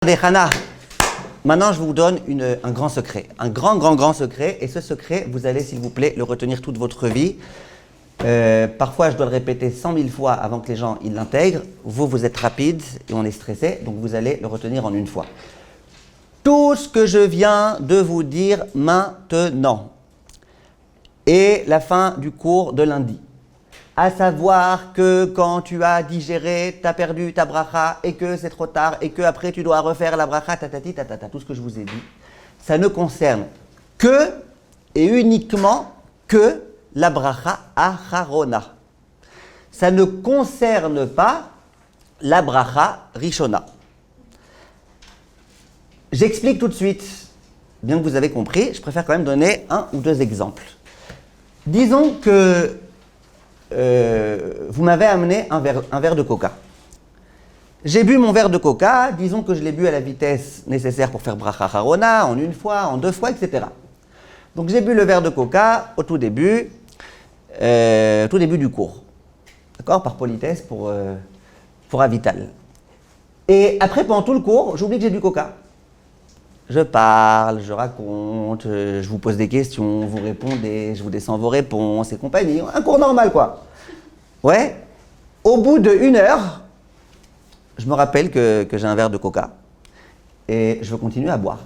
Hana. Maintenant, je vous donne un grand secret, un grand secret. Et ce secret, vous allez, s'il vous plaît, le retenir toute votre vie. Parfois, je dois le répéter 100 000 fois avant que les gens ils l'intègrent. Vous êtes rapide et on est stressé, donc vous allez le retenir en une fois. Tout ce que je viens de vous dire maintenant est la fin du cours de lundi. À savoir que quand tu as digéré, tu as perdu ta bracha et que c'est trop tard et que après tu dois refaire la bracha, tout ce que je vous ai dit, ça ne concerne que et uniquement que la bracha acharona. Ça ne concerne pas la bracha rishona. J'explique tout de suite, bien que vous avez compris, je préfère quand même donner un ou deux exemples. Disons que vous m'avez amené un verre de coca. J'ai bu mon verre de coca, disons que je l'ai bu à la vitesse nécessaire pour faire bracha acharona, en une fois, en deux fois, etc. Donc j'ai bu le verre de coca au tout début du cours. D'accord? Par politesse, pour Avital. Et après, pendant tout le cours, j'oublie que j'ai du coca. Je parle, je raconte, je vous pose des questions, vous répondez, je vous descends vos réponses et compagnie. Un cours normal, quoi. Ouais. Au bout d'1 heure, je me rappelle que j'ai un verre de coca et je veux continuer à boire.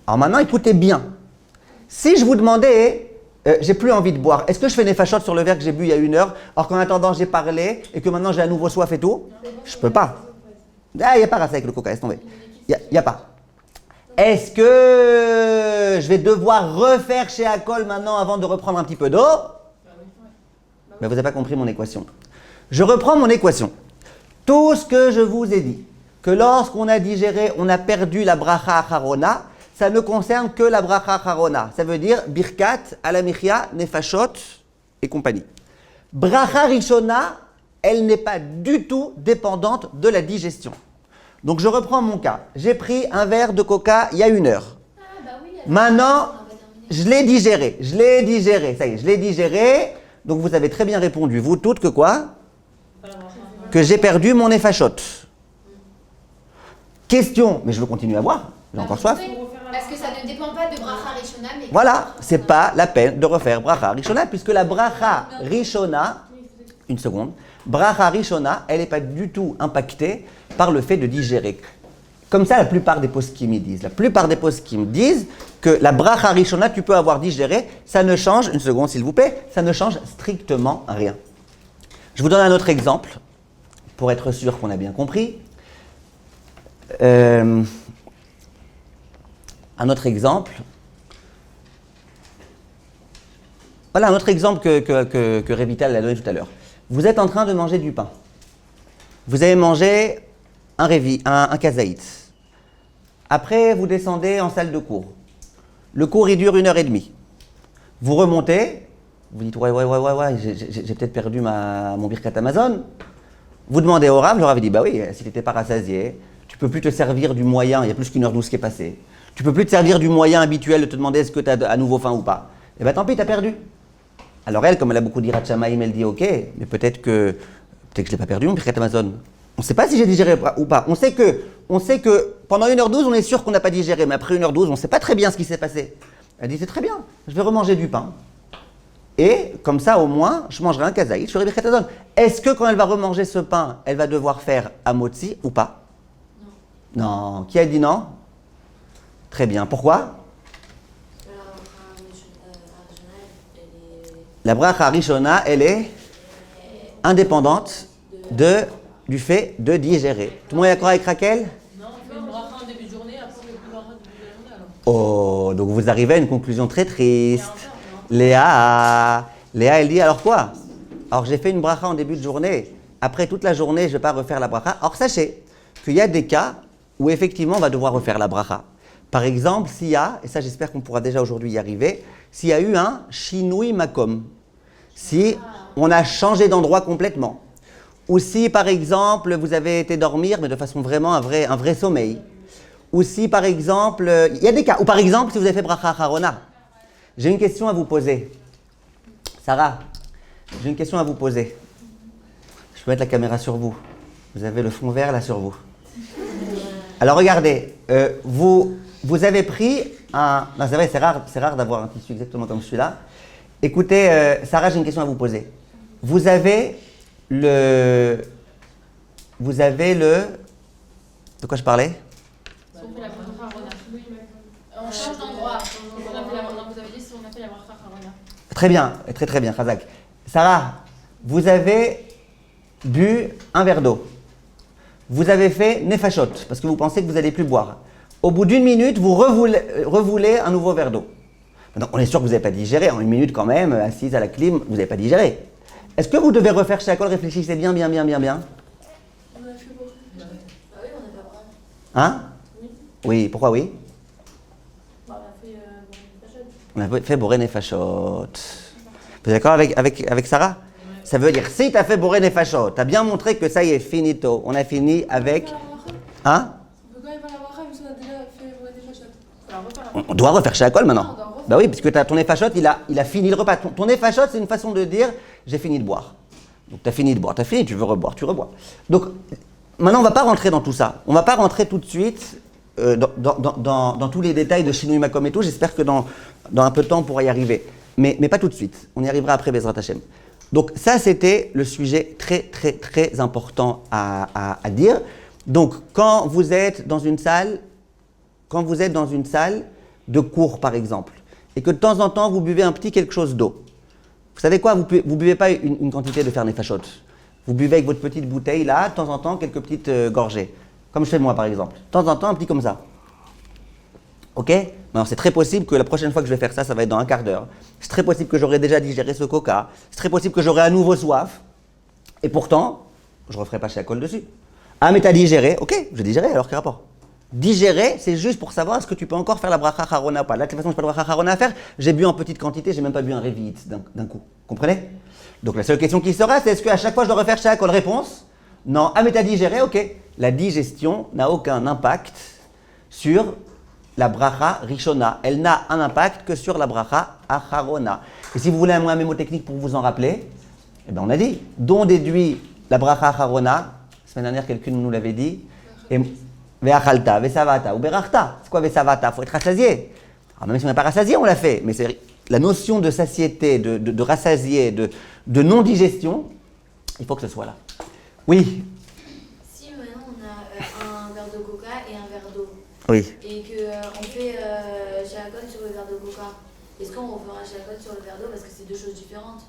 Alors maintenant, écoutez bien. Si je vous demandais, j'ai plus envie de boire, est-ce que je fais des fachottes sur le verre que j'ai bu il y a 1 heure, alors qu'en attendant, j'ai parlé et que maintenant j'ai à nouveau soif et tout? Je peux pas. Ah, il n'y a pas race avec le coca, laisse tomber. Il n'y a pas. Est-ce que je vais devoir refaire chez Akol maintenant avant de reprendre un petit peu d'eau? Mais vous n'avez pas compris mon équation. Je reprends mon équation. Tout ce que je vous ai dit, que lorsqu'on a digéré, on a perdu la bracha acharona, ça ne concerne que la bracha acharona. Ça veut dire birkat, alamichia, nefashot et compagnie. Bracha rishona, elle n'est pas du tout dépendante de la digestion. Donc je reprends mon cas. J'ai pris un verre de coca il y a 1 heure. Maintenant, je l'ai digéré. Ça y est, je l'ai digéré. Donc vous avez très bien répondu, vous toutes, que quoi? Que j'ai perdu mon nefashot. Question, mais je veux continuer à boire. J'ai encore soif. Parce que ça ne dépend pas de bracha rishona. Mais voilà, c'est pas la peine de refaire bracha rishona, puisque la bracha rishona, une seconde, bracha rishona, elle n'est pas du tout impactée par le fait de digérer. Comme ça, la plupart des poskim disent. La plupart des poskim disent que la bracha rishona, tu peux avoir digéré, ça ne change, une seconde s'il vous plaît, ça ne change strictement rien. Je vous donne un autre exemple, pour être sûr qu'on a bien compris. Un autre exemple. Voilà un autre exemple que Révital a donné tout à l'heure. Vous êtes en train de manger du pain. Vous avez mangé un kazaït. Après, vous descendez en salle de cours. Le cours, il dure 1h30. Vous remontez, vous dites ouais, j'ai peut-être perdu mon birkat Amazon. Vous demandez au Rav, le Rav dit bah oui, si tu n'étais pas rassasié, tu ne peux plus te servir du moyen, il y a plus qu'1h12 qui est passée. Tu ne peux plus te servir du moyen habituel de te demander est-ce que tu as à nouveau faim ou pas. Eh bien tant pis, tu as perdu. Alors elle, comme elle a beaucoup d'Irat Shamaïm, elle dit ok, mais peut-être que je ne l'ai pas perdu mon birkat Amazon. On ne sait pas si j'ai digéré ou pas. On sait que pendant 1h12, on est sûr qu'on n'a pas digéré, mais après 1h12, on ne sait pas très bien ce qui s'est passé. Elle dit c'est très bien, je vais remanger du pain. Et comme ça, au moins, je mangerai un kazaït, je ferai birkat Amazon. Est-ce que quand elle va remanger ce pain, elle va devoir faire amotzi ou pas? Non. Qui a dit non? Très bien. Pourquoi? La bracha rishona, elle est indépendante du fait de digérer. Tout le monde est d'accord avec Raquel? Non, on fait une bracha en début de journée, après on fait une bracha en début de journée alors. Oh, donc vous arrivez à une conclusion très triste. Léa, elle dit alors quoi? Alors j'ai fait une bracha en début de journée. Après toute la journée, je ne vais pas refaire la bracha. Alors sachez qu'il y a des cas où effectivement on va devoir refaire la bracha. Par exemple, s'il y a, et ça j'espère qu'on pourra déjà aujourd'hui y arriver, s'il y a eu un shinui makom, si on a changé d'endroit complètement, ou si par exemple vous avez été dormir mais de façon vraiment un vrai sommeil, ou si par exemple, il y a des cas, ou par exemple si vous avez fait bracha acharona. J'ai une question à vous poser. Sarah, j'ai une question à vous poser. Je peux mettre la caméra sur vous. Vous avez le fond vert là sur vous. Alors regardez, vous avez pris un... Non, c'est vrai, c'est rare d'avoir un tissu exactement comme celui-là. Écoutez, Sarah, j'ai une question à vous poser. Vous avez le... De quoi je parlais? Si on fait la bracha harona. On change d'endroit. Vous avez dit si on a fait la bracha harona. Très bien, très bien, Khazak. Sarah, vous avez bu un verre d'eau. Vous avez fait nefashot, parce que vous pensez que vous n'allez plus boire. Au bout d'une minute, vous revoulez un nouveau verre d'eau. Maintenant, on est sûr que vous n'avez pas digéré. En une minute quand même, assise à la clim, vous n'avez pas digéré. Est-ce que vous devez refaire chaque école? Réfléchissez bien. On a fait beau. Ah oui, on a pas bracha. Hein? Oui, pourquoi oui? On a fait Fachot. On a fait Boré Nefashot. Vous êtes d'accord avec Sarah? Ça veut dire, si tu as fait Boré Nefashot, tu as bien montré que ça y est, finito. On a fini avec... Hein? On peut quand même faire la bracha, même si on a déjà fait des fachottes. Alors, on va faire la On doit refaire chaque école maintenant. Non, on doit refaire. Bah oui, parce que ton Nefashot, il a fini le repas. Ton Nefashot, c'est une façon de dire, j'ai fini de boire. Donc tu as fini de boire, tu as fini, tu veux reboire, tu rebois. Donc maintenant, on ne va pas rentrer dans tout ça. On ne va pas rentrer tout de suite dans tous les détails de Shinui Makom et tout. J'espère que dans un peu de temps, on pourra y arriver. Mais pas tout de suite. On y arrivera après Bezrat Hashem. Donc ça, c'était le sujet très important à dire. Donc quand vous êtes dans une salle de cours, par exemple, et que de temps en temps, vous buvez un petit quelque chose d'eau. Vous savez quoi? Vous buvez pas une quantité de fer nefashot. Vous buvez avec votre petite bouteille là, de temps en temps, quelques petites gorgées. Comme je fais moi, par exemple. De temps en temps, un petit comme ça. Ok? Alors, c'est très possible que la prochaine fois que je vais faire ça, ça va être dans un quart d'heure. C'est très possible que j'aurai déjà digéré ce coca. C'est très possible que j'aurai à nouveau soif. Et pourtant, je ne referai pas chez Akol dessus. Ah, mais t'as digéré? Ok, j'ai digéré, alors quel rapport? Digérer, c'est juste pour savoir est-ce que tu peux encore faire la bracha harona ou pas. Là, de toute façon, je n'ai pas de bracha harona à faire. J'ai bu en petite quantité, j'ai même pas bu un révit d'un coup. Comprenez? Donc la seule question qui sera, c'est est-ce qu'à chaque fois je dois refaire chaque réponse? Non. Ah mais t'as digéré? Ok. La digestion n'a aucun impact sur la bracha rishona. Elle n'a un impact que sur la bracha acharona. Et si vous voulez un mémotechnique pour vous en rappeler, eh ben on a dit, dont déduit la bracha acharona. La semaine dernière, quelqu'un nous l'avait dit. Et ve'achalta, ve'savata ou berachta. C'est quoi ve'savata? Il faut être rassasié. Alors même si on n'est pas rassasié, on l'a fait. Mais c'est la notion de satiété, de rassasié, de non-digestion, il faut que ce soit là. Oui. Si maintenant on a un verre de coca et un verre d'eau, Oui. et qu'on fait shakot sur le verre de coca, est-ce qu'on fera shakot sur le verre d'eau parce que c'est deux choses différentes?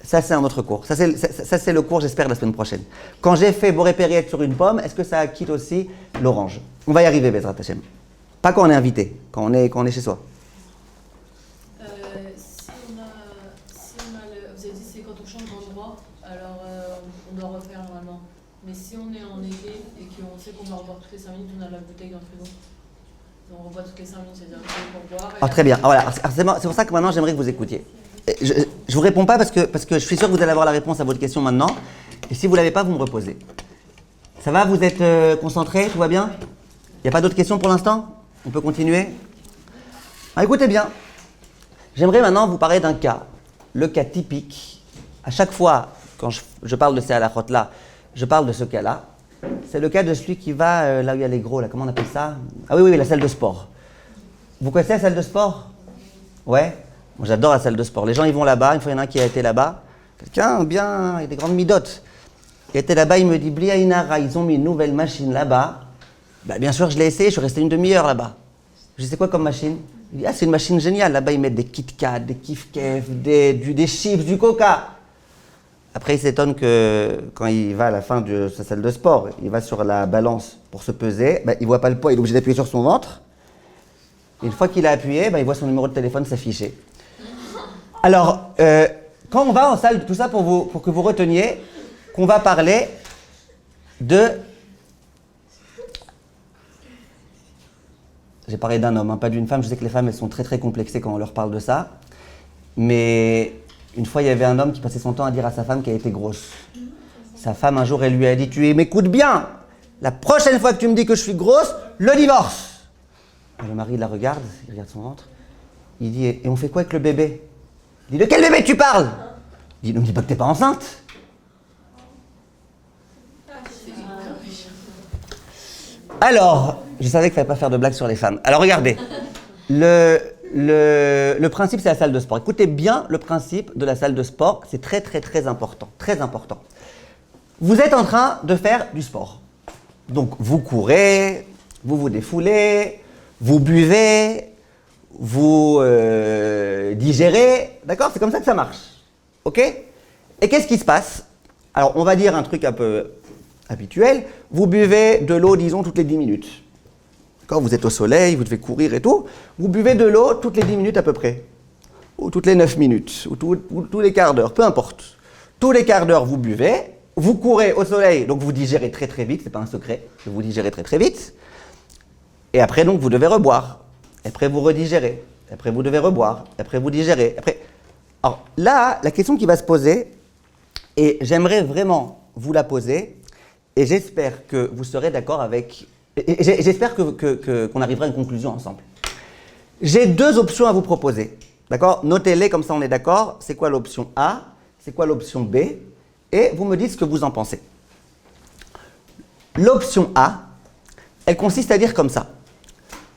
Ça, c'est un autre cours. Ça, c'est le cours, j'espère, la semaine prochaine. Quand j'ai fait Boré Périette sur une pomme, est-ce que ça quitte aussi l'orange? On va y arriver, Bezrat Hashem. Pas quand on est invité, quand on est chez soi. Vous avez dit c'est quand on change d'endroit, alors on doit refaire normalement. Mais si on est en été et qu'on sait qu'on va revoir toutes les 5 minutes, on a la bouteille dans le frigo. On revoit toutes les 5 minutes, c'est-à-dire pour boire. Ah, très bien. Ah, voilà. C'est pour ça que maintenant, j'aimerais que vous écoutiez. Je ne vous réponds pas parce que je suis sûr que vous allez avoir la réponse à votre question maintenant. Et si vous ne l'avez pas, vous me reposez. Ça va? Vous êtes concentrés? Tout va bien? Il n'y a pas d'autres questions pour l'instant? On peut continuer? Ah, écoutez bien. J'aimerais maintenant vous parler d'un cas. Le cas typique. À chaque fois, quand je parle de ces halachot-là, je parle de ce cas-là. C'est le cas de celui qui va là où il y a les gros, là, comment on appelle ça? Ah oui, la salle de sport. Vous connaissez la salle de sport? Ouais? Moi, j'adore la salle de sport. Les gens, ils vont là-bas. Une fois, il y en a un qui a été là-bas. Quelqu'un, bien, avec des grandes midotes. Il était là-bas, il me dit, Bli Ainara, ils ont mis une nouvelle machine là-bas. Bah, bien sûr, je l'ai essayé, je suis resté une demi-heure là-bas. Je dis, c'est quoi comme machine? Il dit, ah, c'est une machine géniale. Là-bas, ils mettent des Kit Kat, des Kif Kef, des chips, du coca. Après, il s'étonne que quand il va à la fin de sa salle de sport, il va sur la balance pour se peser, bah, il ne voit pas le poids, il est obligé d'appuyer sur son ventre. Et une fois qu'il a appuyé, bah, il voit son numéro de téléphone s'afficher. Alors, quand on va en salle, tout ça pour que vous reteniez qu'on va parler de... J'ai parlé d'un homme, hein, pas d'une femme. Je sais que les femmes, elles sont très complexées quand on leur parle de ça. Mais une fois, il y avait un homme qui passait son temps à dire à sa femme qu'elle était grosse. Sa femme, un jour, elle lui a dit, tu m'écoutes bien, la prochaine fois que tu me dis que je suis grosse, le divorce. Et le mari la regarde, il regarde son ventre. Il dit, et on fait quoi avec le bébé? Il dit, de quel bébé tu parles? Il dit, ne me dis pas que t'es pas enceinte. Alors, je savais qu'il ne fallait pas faire de blagues sur les femmes. Alors regardez, le principe c'est la salle de sport. Écoutez bien le principe de la salle de sport, c'est très très très important, très important. Vous êtes en train de faire du sport. Donc vous courez, vous vous défoulez, vous buvez, vous digérez, d'accord? C'est comme ça que ça marche, ok? Et qu'est-ce qui se passe? Alors on va dire un truc un peu habituel, vous buvez de l'eau disons toutes les 10 minutes. D'accord? Vous êtes au soleil, vous devez courir et tout, vous buvez de l'eau toutes les 10 minutes à peu près, ou toutes les 9 minutes, ou tous les quarts d'heure, peu importe. Tous les quarts d'heure vous buvez, vous courez au soleil, donc vous digérez très très vite, c'est pas un secret, vous digérez très très vite. Et après donc vous devez reboire. Et après vous redigérez. Et après vous devez reboire. Et après vous digérez. Après... Alors là, la question qui va se poser, et j'aimerais vraiment vous la poser, et j'espère que vous serez d'accord avec... Et j'espère qu'on arrivera à une conclusion ensemble. J'ai deux options à vous proposer. D'accord? Notez-les comme ça on est d'accord. C'est quoi l'option A? C'est quoi l'option B? Et vous me dites ce que vous en pensez. L'option A, elle consiste à dire comme ça.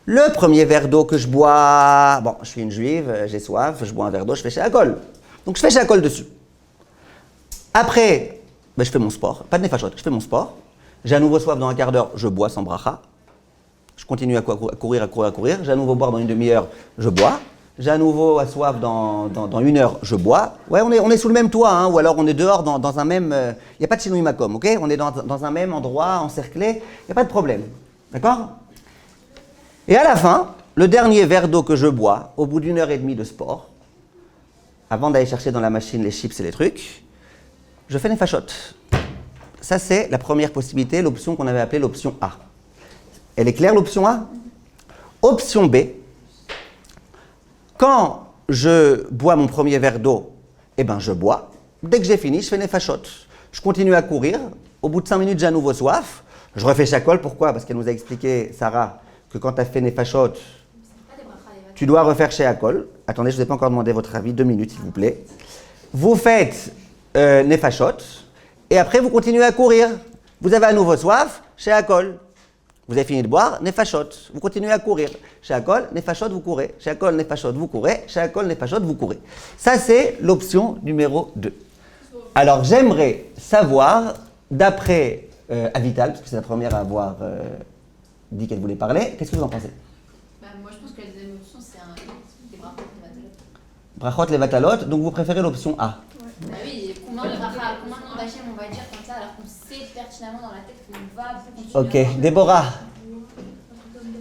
Le premier verre d'eau que je bois, bon, je suis une juive, j'ai soif, je bois un verre d'eau, je fais She'akol. Donc je fais She'akol dessus. Après, ben, je fais mon sport, pas de nefashot, je fais mon sport. J'ai à nouveau soif dans un quart d'heure, je bois sans bracha. Je continue à courir. J'ai à nouveau boire dans une demi-heure, je bois. J'ai à nouveau soif dans une heure, je bois. Ouais, on est sous le même toit, hein, ou alors on est dehors dans un même... Il n'y a pas de chez nous Makom, ok? On est dans un même endroit, encerclé, il n'y a pas de problème. D'accord? Et à la fin, le dernier verre d'eau que je bois, au bout d'une heure et demie de sport, avant d'aller chercher dans la machine les chips et les trucs, je fais nefashot. Ça, c'est la première possibilité, l'option qu'on avait appelée l'option A. Elle est claire, l'option A? Option B. Quand je bois mon premier verre d'eau, eh ben je bois. Dès que j'ai fini, je fais nefashot. Je continue à courir. Au bout de 5 minutes, j'ai à nouveau soif. Je refais She'akol. Pourquoi? Parce qu'elle nous a expliqué, Sarah, que quand tu as fait nefashot, tu dois refaire She'akol. Attendez, je ne vous ai pas encore demandé votre avis. 2 minutes, s'il vous plaît. Vous faites nefashot. Et après, vous continuez à courir. Vous avez à nouveau soif, She'akol. Vous avez fini de boire, nefashot. Vous continuez à courir. She'akol, nefashot, vous courez. She'akol, nefashot, vous courez. She'akol, nefashot, vous courez. Ça, c'est l'option numéro 2. Alors, j'aimerais savoir, d'après Avital, parce que c'est la première à avoir dit qu'elle voulait parler, qu'est-ce que vous en pensez? Moi je pense que la deuxième option c'est des brachot et vatalot. Brachot les vatalot, donc vous préférez l'option A? Bah oui, combien de bracha, combien de noms d'Hachem on va dire comme ça alors qu'on sait pertinemment dans la tête qu'on va continuer. Ok, Déborah,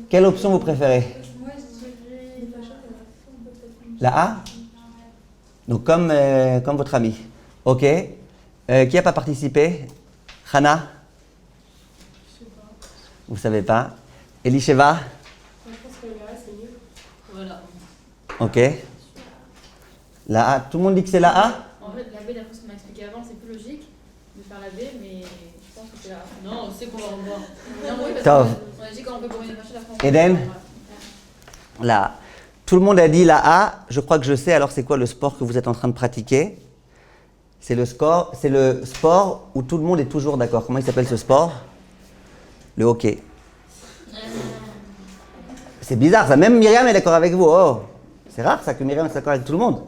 quelle option vous préférez? Moi, je dirais les fachos. La A? Donc comme votre ami. Ok. Qui n'a pas participé? Hana? Vous ne savez pas. Elisheva? Je pense que le gars, c'est mieux. Voilà. Ok. La A. Tout le monde dit que c'est la A? En fait, la B, d'après ce qu'on m'a expliqué avant, c'est plus logique de faire la B, mais je pense que c'est la A. Non, on sait qu'on va revoir. Non, oui, parce Tov. qu'on a dit quand on peut brûler les machines, après on Eden? Ouais. La A. Tout le monde a dit la A. Je crois que je sais. Alors c'est quoi le sport que vous êtes en train de pratiquer? C'est le sport où tout le monde est toujours d'accord. Comment il s'appelle ce sport? Le hockey. C'est bizarre ça. Même Myriam est d'accord avec vous. Oh, c'est rare ça que Myriam est d'accord avec tout le monde.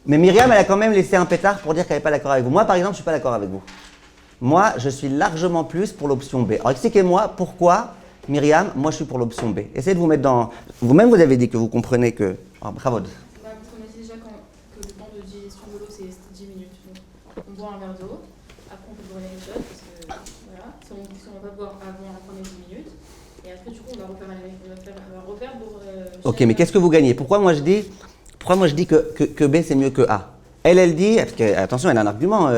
Mais Myriam, elle a quand même laissé un pétard pour dire qu'elle n'est pas d'accord avec vous. Moi, par exemple, je ne suis pas d'accord avec vous. Moi, je suis largement plus pour l'option B. Alors, expliquez-moi pourquoi, Myriam, moi, je suis pour l'option B. Essayez de vous mettre dans... Vous-même, vous avez dit que vous comprenez que... Oh, bravo. Bah, parce qu'on a dit déjà que le temps de digestion de l'eau, c'est 10 minutes. Donc, on boit un verre d'eau, après on peut brûler les shots, parce que voilà, si on va boire avant la première 10 minutes, et après, du coup, on va refaire pour... Ok, mais qu'est-ce que vous gagnez? Pourquoi moi je dis que B c'est mieux que A? Elle dit, parce que, attention, elle a un argument,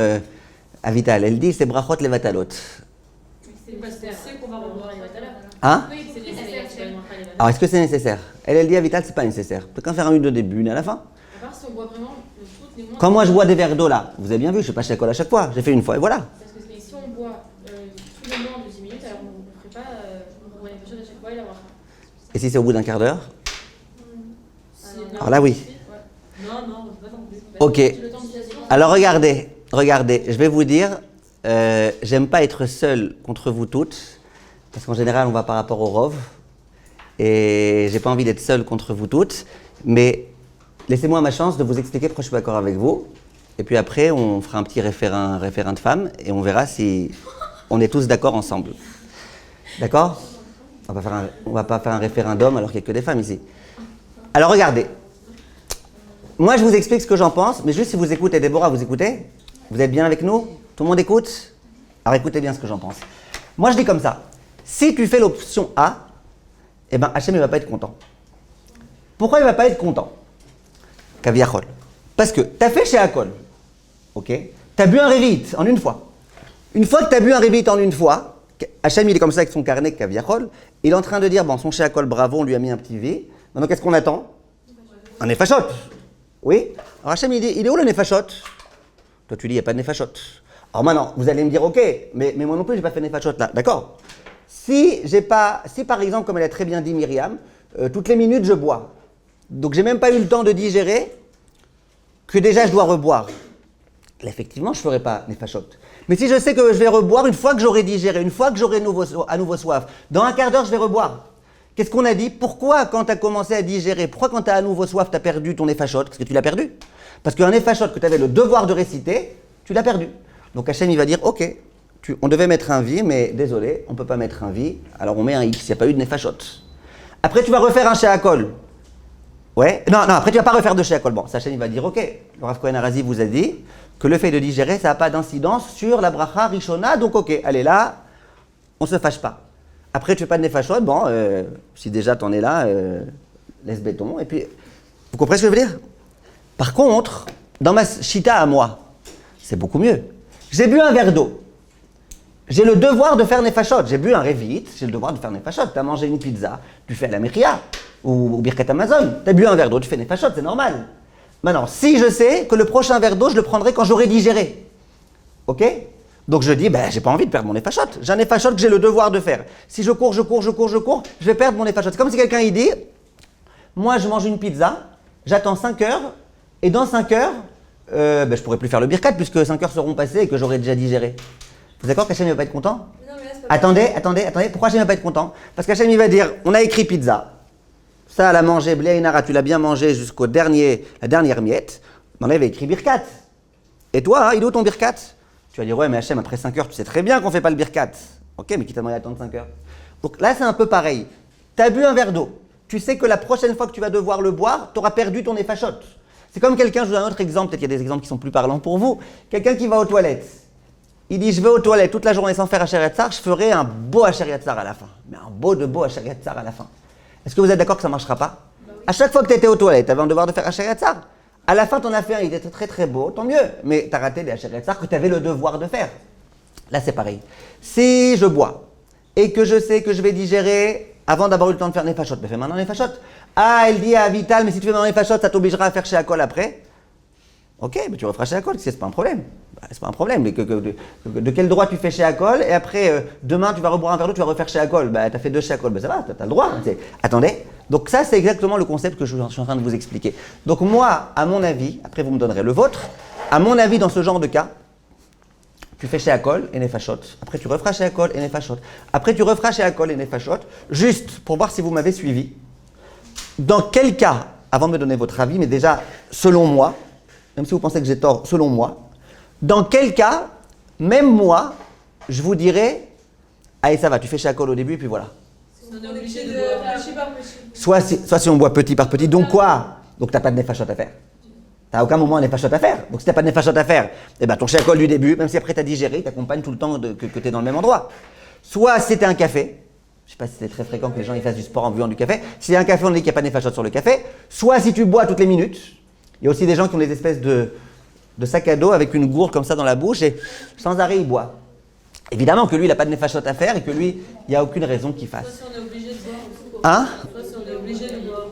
Avital, elle dit c'est brachot les vatalot. C'est parce qu'on sait qu'on va revoir les vatalot. Hein? Oui, c'est nécessaire, tu vas demander les vatalot. Alors est-ce que c'est nécessaire? Elle dit Avital, c'est pas nécessaire. On peut qu'en faire un de début, une à la fin. À part si on boit vraiment toutes les moins... Quand moi je bois des verres d'eau là, vous avez bien vu, je fais pas She'akol à chaque fois, j'ai fait une fois et voilà. Parce que si on boit tous les moins de 10 minutes, alors on ne ferait pas on boit les choses à chaque fois et la bracha. Et si c'est au bout d'un quart d'heure? Alors Alors là oui. Ouais. Non, pas non plus. Ok. Le temps de digestion, Alors regardez, je vais vous dire, j'aime pas être seul contre vous toutes, parce qu'en général, on va par rapport au Rov. Et j'ai pas envie d'être seul contre vous toutes. Mais laissez-moi ma chance de vous expliquer pourquoi je suis d'accord avec vous. Et puis après, on fera un petit référent de femmes et on verra si on est tous d'accord ensemble. D'accord ? On va pas faire un référendum alors qu'il n'y a que des femmes ici. Alors regardez. Moi, je vous explique ce que j'en pense, mais juste si vous écoutez. Déborah, vous écoutez ? Vous êtes bien avec nous ? Tout le monde écoute ? Alors écoutez bien ce que j'en pense. Moi, je dis comme ça. Si tu fais l'option A, eh ben Hachem ne va pas être content. Pourquoi il ne va pas être content ? Kaviachol. Parce que tu as fait chez Akol. Ok ? Tu as bu un révit en une fois. Une fois que tu as bu un révit en une fois, Hachem, il est comme ça avec son carnet Kaviachol. Il est en train de dire, bon, son chez Akol, bravo, on lui a mis un petit V. Maintenant, qu'est-ce qu'on attend ? Un nefashot. Oui ? Alors Hachem, il dit, il est où le nefashot ? Toi, tu dis, il n'y a pas de nefashot. Alors maintenant, vous allez me dire, ok, mais moi non plus, je n'ai pas fait nefashot là. D'accord ? Si par exemple, comme elle a très bien dit Myriam, toutes les minutes, je bois. Donc, j'ai même pas eu le temps de digérer que déjà, je dois reboire. Là, effectivement, je ne ferai pas nefashot. Mais si je sais que je vais reboire une fois que j'aurai digéré, une fois que j'aurai à nouveau soif, dans un quart d'heure, je vais reboire. Qu'est-ce qu'on a dit ? Pourquoi, quand tu as commencé à digérer, pourquoi quand tu as à nouveau soif, tu as perdu ton nefashot ? Parce que tu l'as perdu. Parce qu'un nefashot que tu avais le devoir de réciter, tu l'as perdu. Donc Hachem, il va dire, ok, on devait mettre un vi, mais désolé, on ne peut pas mettre un vi, alors on met un X, il n'y a pas eu de nefashot. Après, tu vas refaire un sheakol. Ouais, non, après tu vas pas refaire de sheakol. Bon, Hachem, il va dire, ok, le Rav Kohen Arazi vous a dit que le fait de digérer, ça n'a pas d'incidence sur la bracha rishona, donc ok, allez là, on ne se fâche pas. Après, tu fais pas de nefashot, bon, si déjà tu en es là, laisse béton, et puis, vous comprenez ce que je veux dire ? Par contre, dans ma shita à moi, c'est beaucoup mieux. J'ai bu un verre d'eau. J'ai le devoir de faire nefashot. J'ai bu un révit, j'ai le devoir de faire nefashot. Tu as mangé une pizza, tu fais à la Mechia ou Birkat Amazon. Tu as bu un verre d'eau, tu fais nefashot, c'est normal. Maintenant, si je sais que le prochain verre d'eau, je le prendrai quand j'aurai digéré. Ok ? Donc je dis, j'ai pas envie de perdre mon nefashot. J'ai un nefashot que j'ai le devoir de faire. Si je cours, je vais perdre mon nefashot. C'est comme si quelqu'un il dit, moi je mange une pizza, j'attends 5 heures, et dans 5 heures, je pourrai plus faire le birkat puisque 5 heures seront passées et que j'aurai déjà digéré. Vous êtes d'accord qu'Hachem ne va pas être content ? Non, mais là, c'est pas Attendez. Pourquoi Hachem ne va pas être content ? Parce qu'Hachem il va dire, on a écrit pizza. Ça, elle a mangé, Blé Inara, tu l'as bien mangé jusqu'au la dernière miette. Mais on avait écrit birkat. Et toi, il est où ton birkat ? Tu vas dire, ouais, mais Hachem, après 5 heures, tu sais très bien qu'on ne fait pas le birkat. Ok, mais qui t'a demandé d'attendre 5 heures ? Donc là, c'est un peu pareil. Tu as bu un verre d'eau. Tu sais que la prochaine fois que tu vas devoir le boire, tu auras perdu ton nefashot. C'est comme quelqu'un, je vous donne un autre exemple, peut-être qu'il y a des exemples qui sont plus parlants pour vous. Quelqu'un qui va aux toilettes. Il dit, je vais aux toilettes toute la journée sans faire Asher Yatzar, je ferai un beau Asher Yatzar à la fin. Mais un beau Asher Yatzar à la fin. Est-ce que vous êtes d'accord que ça ne marchera pas ? Bah oui. À chaque fois que tu étais aux toilettes, tu avais un devoir de faire Asher Yatzar. À la fin, tu en as fait un, il était très très beau, tant mieux. Mais tu as raté les Asher Yatzar que tu avais le devoir de faire. Là, c'est pareil. Si je bois et que je sais que je vais digérer avant d'avoir eu le temps de faire nefashot, fais maintenant nefashot. Ah, elle dit à Vital, mais si tu fais maintenant nefashot, ça t'obligera à faire chez Akol après. Ok, mais tu referas chez Akol, c'est pas un problème. C'est pas un problème. Mais de quel droit tu fais chez Akol et après, demain, tu vas reboire un verre d'eau, tu vas refaire chez Akol. Tu as fait 2 chez Akol, ça va, tu as le droit. Attendez. Donc ça, c'est exactement le concept que je suis en train de vous expliquer. Donc moi, à mon avis, après vous me donnerez le vôtre, à mon avis, dans ce genre de cas, tu fais chez Akol et nefashot. Après, tu referas chez Akol et nefashot. Après, tu referas chez Akol et nefashot. Juste pour voir si vous m'avez suivi. Dans quel cas, avant de me donner votre avis, mais déjà, selon moi, même si vous pensez que j'ai tort, selon moi, dans quel cas, même moi, je vous dirais, allez, ça va, tu fais chez Akol au début, et puis voilà. On est obligé de boire. Soit si on boit petit par petit, donc quoi ? Donc tu n'as pas de nefashot à faire. Tu n'as à aucun moment un nefashot à faire. Donc si tu n'as pas de nefashot à faire, eh ben, ton chez Akol du début, même si après tu as digéré, il t'accompagne tout le temps que tu es dans le même endroit. Soit si c'était un café, je ne sais pas si c'est très fréquent que les gens ils fassent du sport en buvant du café. Si c'est un café, on dit qu'il n'y a pas de nefashot sur le café. Soit si tu bois toutes les minutes. Il y a aussi des gens qui ont des espèces de sac à dos avec une gourde comme ça dans la bouche et sans arrêt ils boivent. Évidemment que lui il n'a pas de nefashot à faire et que lui il n'y a aucune raison qu'il fasse. Soit si on est obligé de boire aussi, quoi. Hein ? Soit si on est obligé de boire.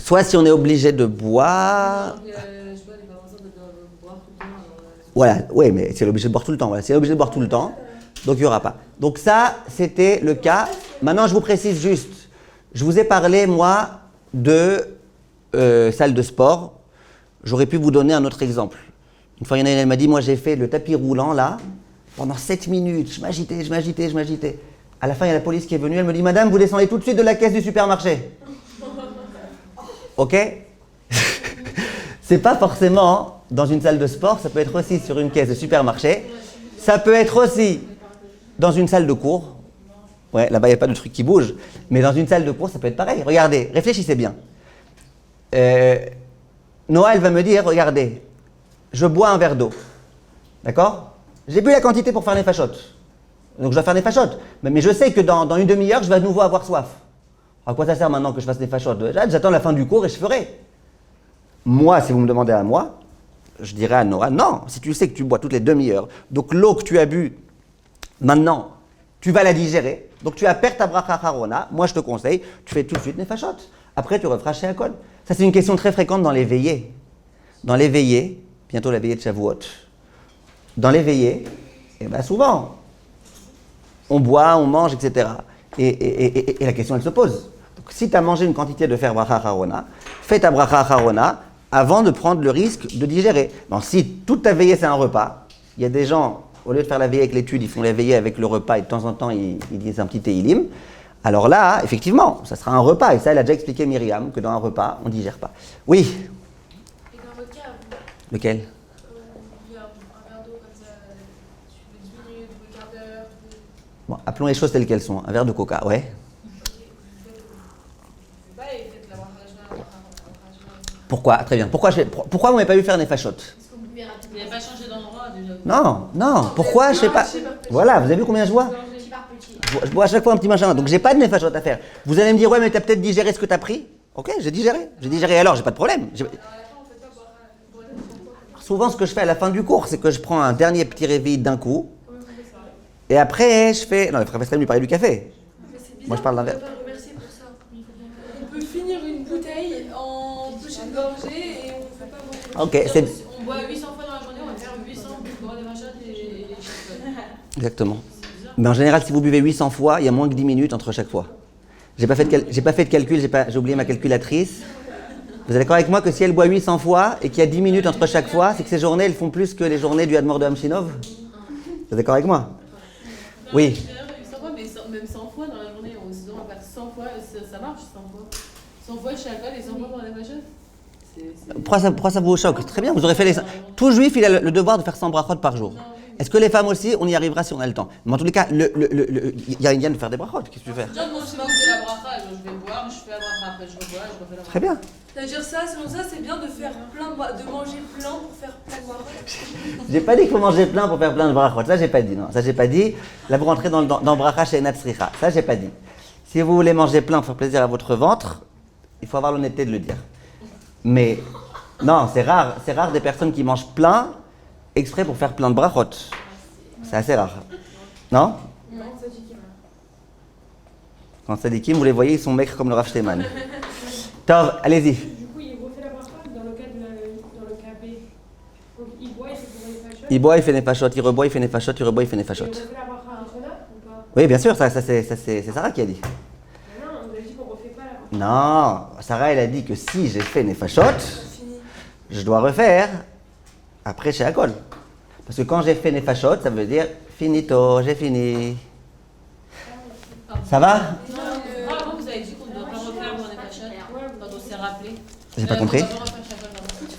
Soit si on est obligé de boire. Donc, je vois les parents de boire tout le temps. Alors, Voilà, oui, mais c'est obligé de boire tout le temps. Voilà. C'est obligé de boire tout le temps, donc il n'y aura pas. Donc ça, c'était le cas. Maintenant, je vous précise juste, je vous ai parlé, moi, de salle de sport. J'aurais pu vous donner un autre exemple. Une fois, il y en a une, elle m'a dit, moi j'ai fait le tapis roulant là, pendant 7 minutes, je m'agitais. À la fin, il y a la police qui est venue, elle me dit « Madame, vous descendez tout de suite de la caisse du supermarché. » Ok. C'est pas forcément dans une salle de sport, ça peut être aussi sur une caisse de supermarché. Ça peut être aussi dans une salle de cours. Ouais, là-bas, il n'y a pas de truc qui bouge. Mais dans une salle de cours, ça peut être pareil. Regardez, réfléchissez bien. Noah, elle va me dire, regardez, je bois un verre d'eau. D'accord? J'ai bu la quantité pour faire les fachottes. Donc je dois faire des fachottes. Mais je sais que dans une demi-heure, je vais à nouveau avoir soif. À quoi ça sert maintenant que je fasse des fachottes? J'attends la fin du cours et je ferai. Moi, si vous me demandez à moi, je dirais à Noah, non, si tu sais que tu bois toutes les demi-heures, donc l'eau que tu as bu, maintenant, tu vas la digérer, donc tu as perdu ta bracha harona, moi je te conseille, tu fais tout de suite les fachottes. Après, tu referas chez Akol. Ça, c'est une question très fréquente dans les veillées. Dans les veillées, bientôt la veillée de Shavuot, dans les veillées, eh ben souvent, on boit, on mange, etc. Et la question, elle se pose. Donc, si tu as mangé une quantité de faire bracha harona, fais ta bracha harona avant de prendre le risque de digérer. Donc, si toute ta veillée, c'est un repas, il y a des gens, au lieu de faire la veillée avec l'étude, ils font la veillée avec le repas et de temps en temps, ils disent un petit téhilim. Alors là, effectivement, ça sera un repas. Et ça, elle a déjà expliqué Myriam, que dans un repas, on ne digère pas. Oui. Et dans votre cas, Lequel? il y a un verre d'eau comme ça, tu fais 10 minutes, un quart d'heure. Bon, appelons les choses telles qu'elles sont. Un verre de coca, ouais. Pourquoi? Très bien. Pourquoi vous m'avez pas vu faire des fachottes? Il n'a pas changé d'endroit déjà. Non. Pourquoi je sais pas. Voilà, vous avez vu combien je bois? Petit par petit. Je bois à chaque fois un petit machin. Donc j'ai pas de néfachotes à faire. Vous allez me dire, ouais, mais t'as peut-être digéré ce que t'as pris. Ok, j'ai digéré. Alors, j'ai pas de problème. Souvent, ce que je fais à la fin du cours, c'est que je prends un dernier petit réveil d'un coup. Et après, je fais. Non, le frère Pascal lui parlait du café. Moi, je parle d'un verre. On peut finir une bouteille en touchant une gorgée et on ne fait pas manger. Ok, c'est. On boit 800 fois dans la journée, on va faire 800 pour boire des machottes et chaque Exactement. Mais en général, si vous buvez 800 fois, il y a moins que 10 minutes entre chaque fois. J'ai pas fait de calcul, j'ai oublié ma calculatrice. Vous êtes d'accord avec moi que si elle boit 800 fois et qu'il y a 10 minutes entre chaque fois, c'est que ces journées, elles font plus que les journées du Admor de Hamshinov? Vous êtes d'accord avec moi? Oui. 800 fois, mais même 100 fois dans la journée, on va faire 100 fois, ça marche 100 fois. 100 fois chez Alcool et 100 fois pour les machottes. Pourquoi ça vous choque? Très bien, vous aurez fait les... Tout juif, il a le devoir de faire 100 brachot par jour. Est-ce que les femmes aussi, on y arrivera si on a le temps? Mais en tous les cas, il y a une gain de faire des brachot. Qu'est-ce que tu fais? Moi, je m'occupe de la bracha, je vais boire, je fais la bracha, après je rebois, je refais la bracha. Très bien. C'est-à-dire ça, selon ça, c'est bien de faire plein de manger plein pour faire plein de marottes. J'ai pas dit qu'il faut manger plein pour faire plein de brachot. Ça, j'ai pas dit. Non, ça, j'ai pas dit. Là, vous rentrez dans bracha chez Natsricha. Ça, j'ai pas dit. Si vous voulez manger plein pour faire plaisir à votre ventre, il faut avoir l'honnêteté de le dire. Mais non, c'est rare des personnes qui mangent plein exprès pour faire plein de brachot. C'est assez rare. Non? Non, ça dit qu'il m'a. Quand Sadikim, vous les voyez, ils sont maigres comme le Rav Shteman. Tov, allez-y. Du coup, il refait la bracha dans le cas B. Donc, il boit, il fait pour les fachottes. Il boit, il fait des fachottes, il reboit, il fait des fachottes, il reboit, il fait des Il fachottes. refait la bracha à Rona ou pas? Oui, bien sûr, ça c'est Sarah qui a dit. Mais non, on a dit qu'on refait pas la bracha. Non, Sarah, elle a dit que si j'ai fait des fachottes, Fini. je dois refaire après chez Akol. Parce que quand j'ai fait des fachottes, ça veut dire finito, j'ai fini. Ça va? Avant, vous avez dit qu'on ne doit pas refaire pour les machottes quand on s'est rappelé. J'ai pas compris. On doit pas refaire chaque fois dans le truc.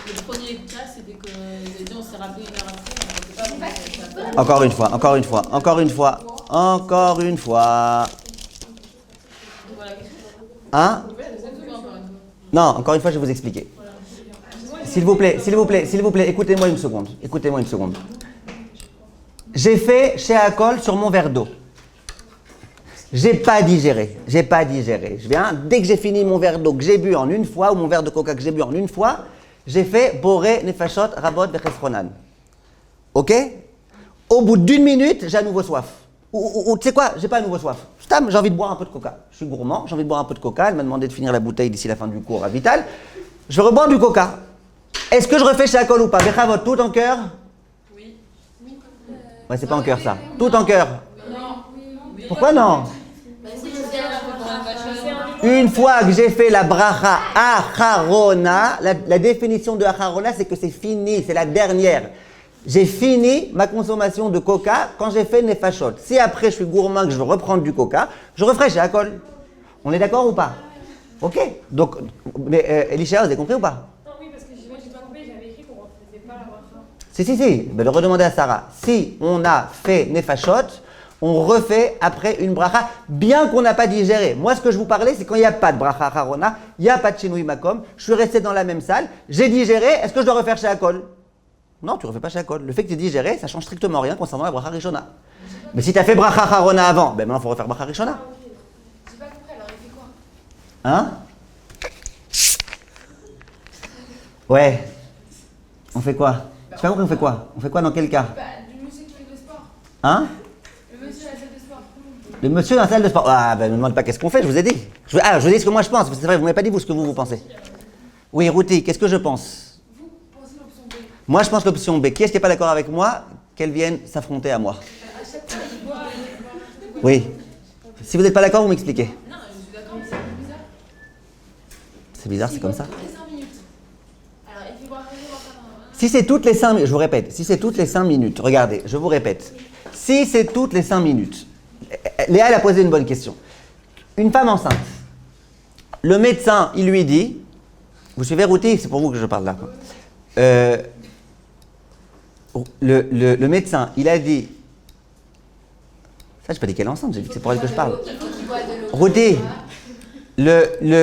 Le premier cas, c'était que vous avez dit on s'est rappelé une heure après, on ne peut pas refaire chaque fois. Encore une fois. Voilà. Hein? Encore une fois. Non, encore une fois, je vais vous expliquer. S'il vous plaît, écoutez-moi une seconde. J'ai fait chez Akol sur mon verre d'eau. J'ai pas digéré. Je viens, dès que j'ai fini mon verre d'eau que j'ai bu en une fois, ou mon verre de coca que j'ai bu en une fois, j'ai fait Boré, Nefashot, Rabot, Bechesronan. Ok? Au bout d'une minute, j'ai à nouveau soif. Ou tu sais quoi, j'ai pas à nouveau soif. Stam, j'ai envie de boire un peu de coca. Je suis gourmand, j'ai envie de boire un peu de coca. Elle m'a demandé de finir la bouteille d'ici la fin du cours à Vital. Je rebois du coca. Est-ce que je refais chez Akol ou pas? Bechavot, tout en cœur? Oui. Ouais, c'est pas en cœur ça. Tout en cœur. Non. Pourquoi non? Bah, si je viens Une fois que j'ai fait la bracha acharona, la définition de acharona, c'est que c'est fini, c'est la dernière. J'ai fini ma consommation de coca quand j'ai fait nefashot. Si après je suis gourmand que je veux reprendre du coca, je referai chez Akol. On est d'accord ou pas? Ok. Donc, mais Elisha, vous avez compris ou pas? Non, oui, parce que moi j'ai pas compris, j'avais écrit qu'on ne faisait pas la bracha. Si. Ben, de redemander à Sarah. Si on a fait nefashot, on refait après une bracha, bien qu'on n'a pas digéré. Moi, ce que je vous parlais, c'est quand il n'y a pas de bracha harona, il n'y a pas de shinui makom, je suis resté dans la même salle, j'ai digéré, est-ce que je dois refaire chez Akol? Non, tu ne refais pas chez Akol. Le fait que tu aies digéré, ça change strictement rien concernant la bracha rishona. Mais si tu as fait bracha harona avant, ben maintenant il faut refaire bracha rishona. Ah, ok. J'ai pas compris, alors il fait quoi? Hein? Ouais. On fait quoi? Tu pas compris, on fait quoi? On fait quoi dans quel cas? Bah, du monsieur qui fait le sport. Hein? Le monsieur à la salle de sport. Le monsieur dans la salle de sport. Ah, ben ne me demande pas qu'est-ce qu'on fait, je vous ai dit. Je vous dis ce que moi je pense, c'est vrai, vous ne m'avez pas dit vous ce que vous pensez. Oui, Routi, qu'est-ce que je pense? Vous pensez l'option B. Moi je pense l'option B. Qui est-ce qui n'est pas d'accord avec moi? Qu'elle vienne s'affronter à moi. À chaque fois, il boit. Oui. Si vous n'êtes pas d'accord, vous m'expliquez. Non, je suis d'accord. C'est bizarre. C'est bizarre, c'est comme ça. Toutes les 5 minutes. Alors, il fait boire un verre. Si c'est toutes les 5 minutes, je vous répète, si c'est toutes les 5 minutes, regardez, je vous répète, si c'est toutes les 5 minutes, Léa elle a posé une bonne question. Une femme enceinte, le médecin, il lui dit, vous suivez Routi, c'est pour vous que je parle là. Quoi. Le médecin, il a dit, ça je pas dit qu'elle est enceinte, j'ai dit que c'est pour elle que je parle. Il faut qu'il boit de l'eau. Routi,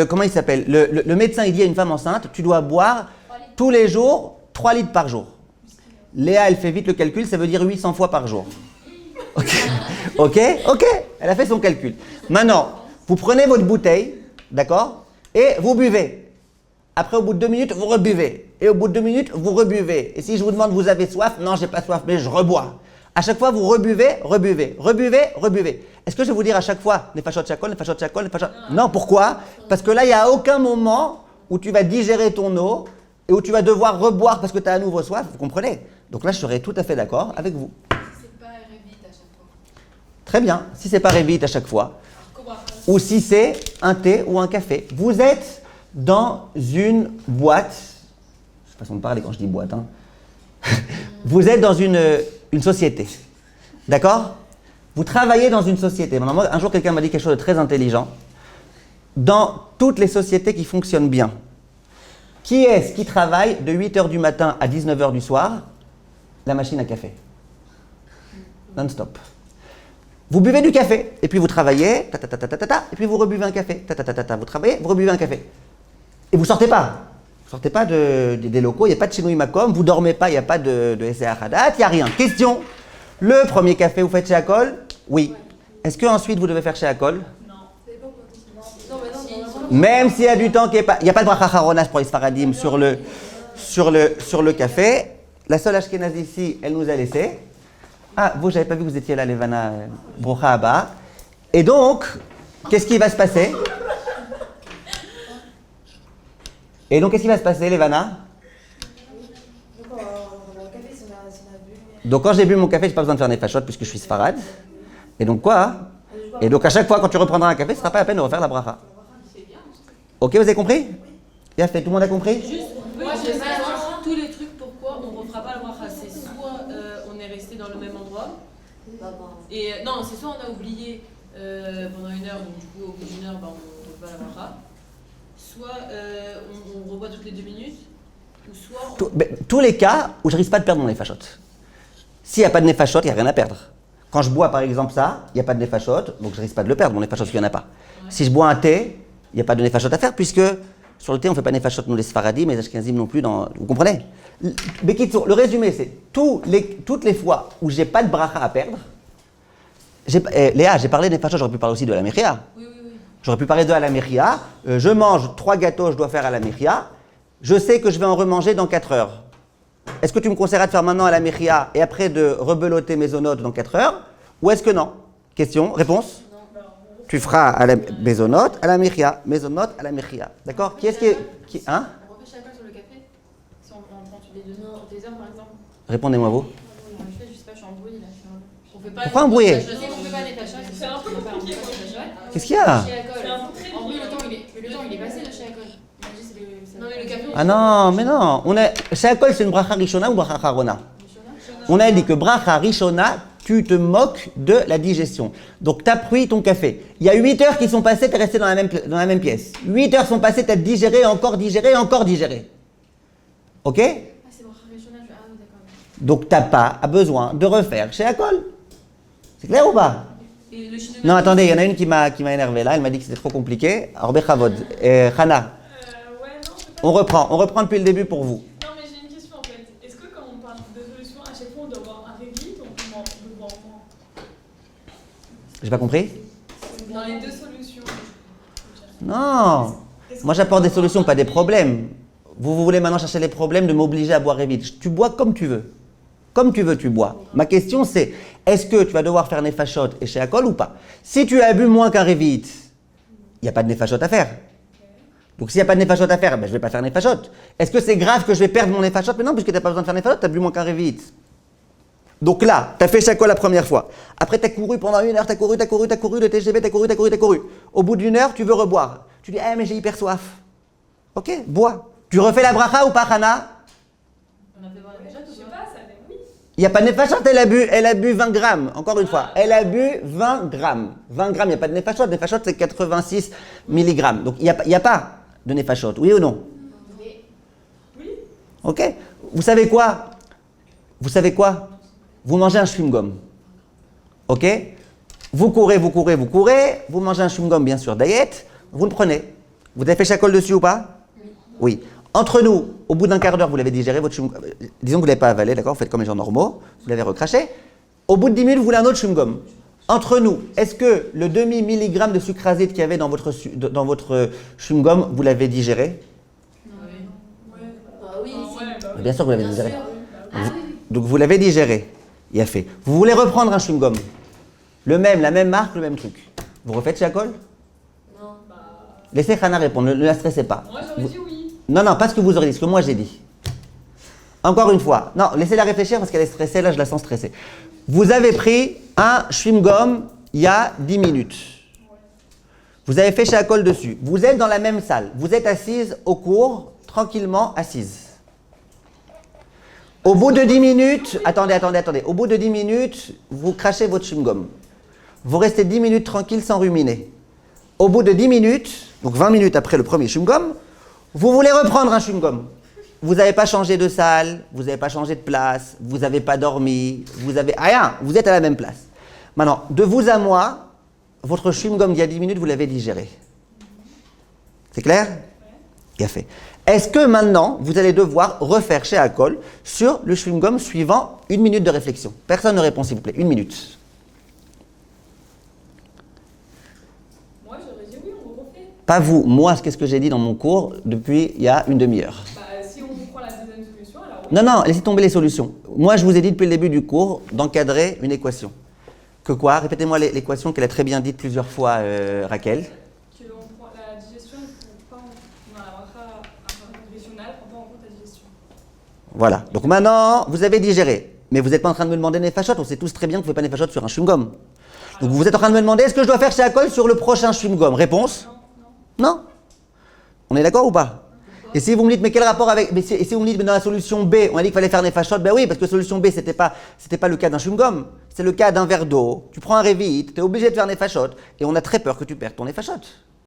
comment il s'appelle le médecin, il dit à une femme enceinte, tu dois boire tous les jours 3 litres par jour. Léa, elle fait vite le calcul, ça veut dire 800 fois par jour. Ok, elle a fait son calcul. Maintenant, vous prenez votre bouteille, d'accord, et vous buvez. Après, au bout de 2 minutes, vous rebuvez. Et au bout de 2 minutes, vous rebuvez. Et si je vous demande, vous avez soif? Non, j'ai pas soif, mais je rebois. À chaque fois, vous rebuvez. Est-ce que je vais vous dire à chaque fois, nefashot shakol, nefashot shakol, nefashot... Non, pourquoi? Parce que là, il n'y a aucun moment où tu vas digérer ton eau et où tu vas devoir reboire parce que tu as à nouveau soif, vous comprenez? Donc là, je serais tout à fait d'accord avec vous. C'est pas révite à chaque fois. Très bien, si c'est pas révite à chaque fois, ou si c'est un thé ou un café. Vous êtes dans une boîte, c'est façon de parler quand je dis boîte, hein. Vous êtes dans une société, d'accord? Vous travaillez dans une société. Moi, un jour, quelqu'un m'a dit quelque chose de très intelligent. Dans toutes les sociétés qui fonctionnent bien, qui est-ce qui travaille de 8h du matin à 19h du soir? La machine à café. Non-stop. Vous buvez du café, et puis vous travaillez, et puis vous rebuvez un café, vous travaillez, vous rebuvez un café. Et vous sortez pas. Vous sortez pas des locaux, il n'y a pas de shinui makom, vous dormez pas, il n'y a pas de SR Hadat, il n'y a rien. Question, le premier café vous faites chez Akol? Oui. Est-ce qu'ensuite vous devez faire chez Akol? Non, mais non. Même s'il y a du temps qui est pas... Il n'y a pas de bracha haronas pour les Sfaradim sur le café. La seule Ashkenaz ici, elle nous a laissé. Ah, vous, j'avais pas vu que vous étiez là, Levana Brocha Abba. Et donc, qu'est-ce qui va se passer? Levana? Donc, quand j'ai bu mon café, j'ai pas besoin de faire nefashot puisque je suis sfarad. Et donc, quoi? Et donc, à chaque fois, quand tu reprendras un café, ce sera pas la peine de refaire la bracha. Ok, vous avez compris? Bien fait, tout le monde a compris? Juste, moi je sais pas tous les trucs pourquoi on ne refera pas la bracha. C'est soit on est resté dans le même endroit, et non, c'est soit on a oublié pendant 1 heure, donc du coup au bout d'1 heure, on ne refait pas la bracha. Soit on revoit toutes les 2 minutes, ou soit. Tous les cas où je risque pas de perdre mon nefashot. S'il n'y a pas de nefashot, il n'y a rien à perdre. Quand je bois par exemple ça, il n'y a pas de nefashot, donc je risque pas de le perdre, mon nefashot, parce qu'il n'y en a pas. Ouais. Si je bois un thé, il n'y a pas de nefashot à faire, puisque sur le thé, on ne fait pas nefashot, nous les Sfaradim, mais les Ashkenazim non plus. Vous comprenez? Bekitsour, le résumé, c'est toutes les fois où j'ai pas de bracha à perdre. Léa, j'ai parlé de nefashot, j'aurais pu parler aussi de la mechia. Oui. J'aurais pu parler de la mechia. Je mange 3 gâteaux, je dois faire à la mechia. Je sais que je vais en remanger dans 4 heures. Est-ce que tu me conseillerais de faire maintenant à la mechia et après de rebeloter mes onotes dans 4 heures? Ou est-ce que non? Question, réponse? Tu feras à la mésonote, à la mechia. Mésonote, à la mechia. D'accord? Qui est-ce qui... Hein? On refait chacun sur le café. Si on prend toutes les 2 heures par exemple. Répondez-moi vous. Je sais pas, je suis embrouillée là. On fait pas Pourquoi embrouillé? Je sais qu'on fait pas les tâches, c'est un peu compliqué. Qu'est-ce qu'il y a? Chez Akol. En vrai, le temps il est passé là chez Akol. Il m'a dit, c'est Non mais le café. Ah non, mais non. Chez Akol, c'est une bracha rishona ou bracha harona? On a dit que bracha rishona, tu te moques de la digestion. Donc, tu as pris ton café. Il y a 8 heures qui sont passées, tu es resté dans la même pièce. 8 heures sont passées, tu as digéré, encore digéré, encore digéré. Ok? Ah, c'est bracha rishona, ah oui, d'accord. Donc, tu n'as pas besoin de refaire chez Akol. C'est clair ou pas? Et le chinois. Non, attendez, il y en a une qui m'a énervé là. Elle m'a dit que c'était trop compliqué. Alors, Bechavod. Hana, Ouais, non, je sais pas. on reprend depuis le début pour vous. Non, mais j'ai une question en fait. Est-ce que quand on parle de solution, à chaque fois on doit voir un révit ou on peut voir moins? J'ai pas compris? Dans les deux solutions. Non. Moi, j'apporte des solutions, pas des problèmes. Vous voulez maintenant chercher les problèmes de m'obliger à boire vite. Tu bois comme tu veux. Comme tu veux, tu bois. Ma question, c'est, est-ce que tu vas devoir faire nefashot et chez Akol ou pas? Si tu as bu moins qu'un révit, il n'y a pas de nefashot à faire. Donc, s'il n'y a pas de nefashot à faire, ben, je ne vais pas faire nefashot. Est-ce que c'est grave que je vais perdre mon nefashot? Mais non, puisque tu n'as pas besoin de faire nefashot, tu as bu moins qu'un révit. Donc là, tu as fait Shakol la première fois. Après, tu as couru pendant 1 heure, tu as couru, le TGV, tu as couru. Au bout d'1 heure, tu veux reboire. Tu dis, mais j'ai hyper soif. Ok, bois. Tu refais la bracha ou pas, Hana? On a fait voir Ouais, déjà je tout sais ça. pas, ça mais oui. Il n'y a pas de nefashot, elle a bu 20 grammes. Encore une fois, elle a bu 20 grammes. 20 grammes, il n'y a pas de nefashot. Nefashot, c'est 86 milligrammes. Donc, il n'y a pas de nefashot. Oui ou non? Oui. Ok. Vous savez quoi? Vous mangez un chewing-gum. Ok? Vous courez. Vous mangez un chewing-gum, bien sûr, diète. Vous le prenez. Vous avez fait Shakol dessus ou pas? Oui. Entre nous, au bout d'un quart d'heure, vous l'avez digéré, votre chewing-gum. Disons que vous ne l'avez pas avalé, d'accord? Vous faites comme les gens normaux. Vous l'avez recraché. Au bout de 10 minutes, vous voulez un autre chewing-gum. Entre nous, est-ce que le demi-milligramme de sucrasite qu'il y avait dans votre chewing-gum, vous l'avez digéré? Ouais. Bah oui, Ah si. ouais, bah oui. Bien sûr que vous l'avez Bien digéré. sûr. Ah oui. Donc vous l'avez digéré. Il a fait. Vous voulez reprendre un chewing-gum. La même marque, le même truc. Vous refaites chez Akol? Non. Laissez Hana répondre, ne la stressez pas. Moi j'aurais dit oui. Non, pas ce que vous aurez dit, ce que moi j'ai dit. Encore une fois. Non, laissez-la réfléchir parce qu'elle est stressée, là je la sens stressée. Vous avez pris un chewing-gum il y a 10 minutes. Vous avez fait chez Akol dessus. Vous êtes dans la même salle. Vous êtes assise au cours, tranquillement assise. Au bout de 10 minutes, attendez. Au bout de 10 minutes, vous crachez votre chewing-gum. Vous restez 10 minutes tranquille sans ruminer. Au bout de 10 minutes, donc 20 minutes après le premier chewing-gum, vous voulez reprendre un chewing-gum. Vous n'avez pas changé de salle, vous n'avez pas changé de place, vous n'avez pas dormi, vous n'avez rien, vous êtes à la même place. Maintenant, de vous à moi, votre chewing-gum d'il y a 10 minutes, vous l'avez digéré. C'est clair? Bien fait. Est-ce que maintenant, vous allez devoir refaire chez Akol sur le chewing-gum suivant 1 minute de réflexion? Personne ne répond, s'il vous plaît. 1 minute. Moi j'aurais dit oui, on le refait. Pas vous, moi, qu'est-ce que j'ai dit dans mon cours depuis il y a une demi-heure? Bah si on prend la deuxième solution, alors oui. Non, laissez tomber les solutions. Moi, je vous ai dit depuis le début du cours d'encadrer une équation. Que quoi? Répétez-moi l'équation qu'elle a très bien dite plusieurs fois, Raquel. Que on prend la digestion, on prend pas dans la bracha régionale, on prend pas en compte la digestion. Voilà. Donc maintenant, vous avez digéré. Mais vous n'êtes pas en train de me demander nefashot. On sait tous très bien que vous ne faites pas nefashot sur un chewing-gum. Donc vous êtes en train de me demander, est-ce que je dois faire chez Akol sur le prochain chewing-gum? Réponse? Non. On est d'accord ou pas? Et si vous me dites, mais quel rapport avec... Et si vous me dites, mais dans la solution B, on a dit qu'il fallait faire nefashot, ben oui, parce que solution B, c'était pas le cas d'un chewing-gum. C'est le cas d'un verre d'eau. Tu prends un révit, tu es obligé de faire nefashot, et on a très peur que tu perdes ton nefashot.